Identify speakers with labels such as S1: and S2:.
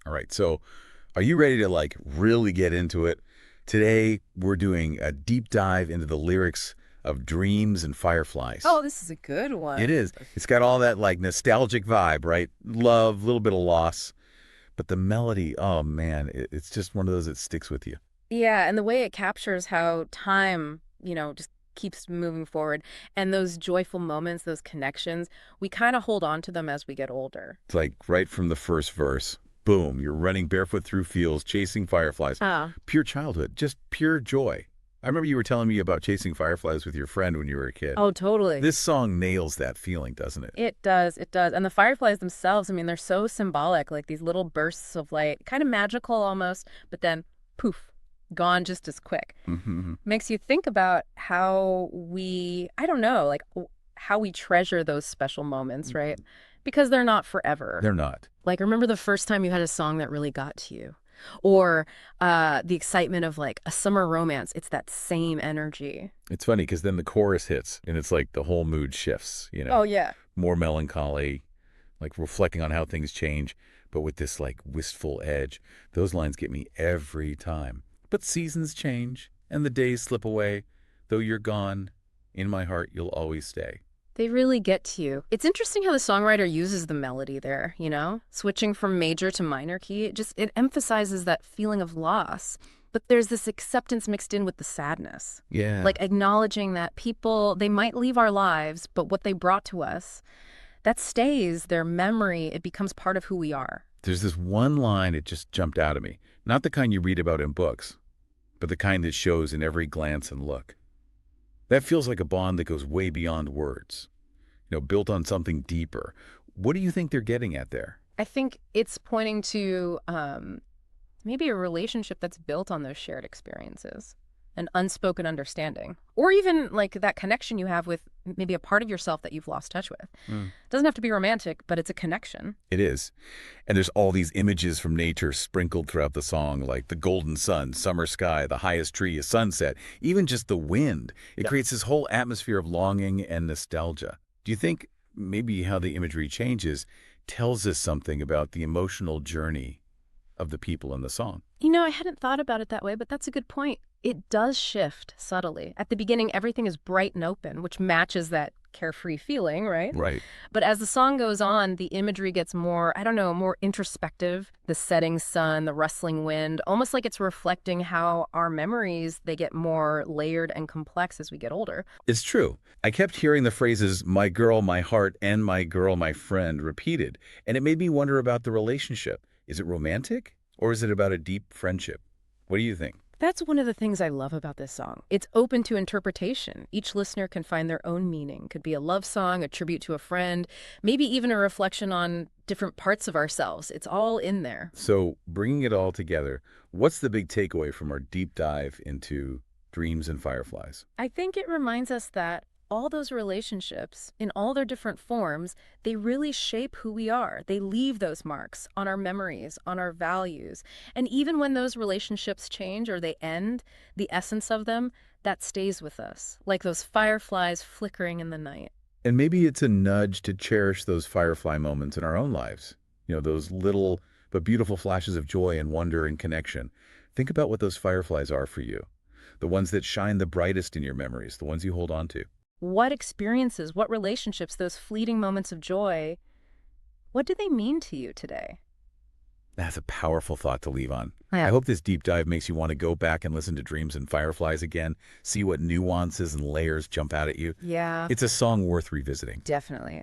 S1: All right, so are you ready to like really get into it? Today, we're doing a deep dive into the lyrics of Dreams and Fireflies.
S2: Oh, this is a good
S1: It
S2: one.
S1: is. It's got all that like nostalgic vibe, right? Love, a little bit of loss, but the melody, oh man, it's just one of those that sticks with you.
S2: Yeah, and the way it captures how time, just keeps moving forward and those joyful moments, those connections, we kind of hold on to them as we get older.
S1: It's like right from the first verse, boom, you're running barefoot through fields, chasing fireflies.
S2: Ah.
S1: Pure childhood, just pure joy. I remember you were telling me about chasing fireflies with your friend when you were a kid.
S2: Oh, totally.
S1: This song nails that feeling, doesn't it?
S2: It does, it does. And the fireflies themselves, I mean, they're so symbolic, like these little bursts of light, kind of magical almost, but then poof, gone just as quick.
S1: Hmm.
S2: Makes you think about how we, I don't know, like how we treasure those special moments, right? Because they're not forever.
S1: They're not.
S2: Like, remember the first time you had a song that really got to you? Or the excitement of like a summer romance. It's that same energy.
S1: It's funny because then the chorus hits and it's like the whole mood shifts,
S2: Oh, yeah.
S1: more melancholy, like reflecting on how things change, but with this like wistful edge. Those lines get me every time. But seasons change and the days slip away. Though you're gone, in my heart you'll always stay.
S2: They really get to you. It's interesting how the songwriter uses the melody there, switching from major to minor key. It emphasizes that feeling of loss. But there's this acceptance mixed in with the sadness.
S1: Yeah.
S2: Like acknowledging that people, they might leave our lives, but what they brought to us, that stays, their memory, it becomes part of who we are.
S1: There's this one line, it just jumped out at me. Not the kind you read about in books, but the kind that shows in every glance and look. That feels like a bond that goes way beyond words, built on something deeper. What do you think they're getting at there?
S2: I think it's pointing to maybe a relationship that's built on those shared experiences, an unspoken understanding, or even like that connection you have with maybe a part of yourself that you've lost touch with.
S1: Mm.
S2: Doesn't have to be romantic, but it's a connection.
S1: It is. And there's all these images from nature sprinkled throughout the song, like the golden sun, summer sky, the highest tree, a sunset, even just the wind. It creates this whole atmosphere of longing and nostalgia. Do you think maybe how the imagery changes tells us something about the emotional journey of the people in the song?
S2: I hadn't thought about it that way, but that's a good point. It does shift subtly. At the beginning, everything is bright and open, which matches that carefree feeling, right?
S1: Right.
S2: But as the song goes on, the imagery gets more, I don't know, more introspective. The setting sun, the rustling wind, almost like it's reflecting how our memories, they get more layered and complex as we get older.
S1: It's true. I kept hearing the phrases, my girl, my heart, and my girl, my friend, repeated, and it made me wonder about the relationship. Is it romantic, or is it about a deep friendship? What do you think?
S2: That's one of the things I love about this song. It's open to interpretation. Each listener can find their own meaning. Could be a love song, a tribute to a friend, maybe even a reflection on different parts of ourselves. It's all in there.
S1: So, bringing it all together, what's the big takeaway from our deep dive into Dreams and Fireflies?
S2: I think it reminds us that all those relationships, in all their different forms, they really shape who we are. They leave those marks on our memories, on our values. And even when those relationships change or they end, the essence of them, that stays with us, like those fireflies flickering in the night.
S1: And maybe it's a nudge to cherish those firefly moments in our own lives. Those little but beautiful flashes of joy and wonder and connection. Think about what those fireflies are for you. The ones that shine the brightest in your memories, the ones you hold on to.
S2: What experiences, what relationships, those fleeting moments of joy, what do they mean to you today?
S1: That's a powerful thought to leave on.
S2: Yeah.
S1: I hope this deep dive makes you want to go back and listen to Dreams and Fireflies again, see what nuances and layers jump out at you.
S2: Yeah,
S1: It's a song worth revisiting.
S2: definitely.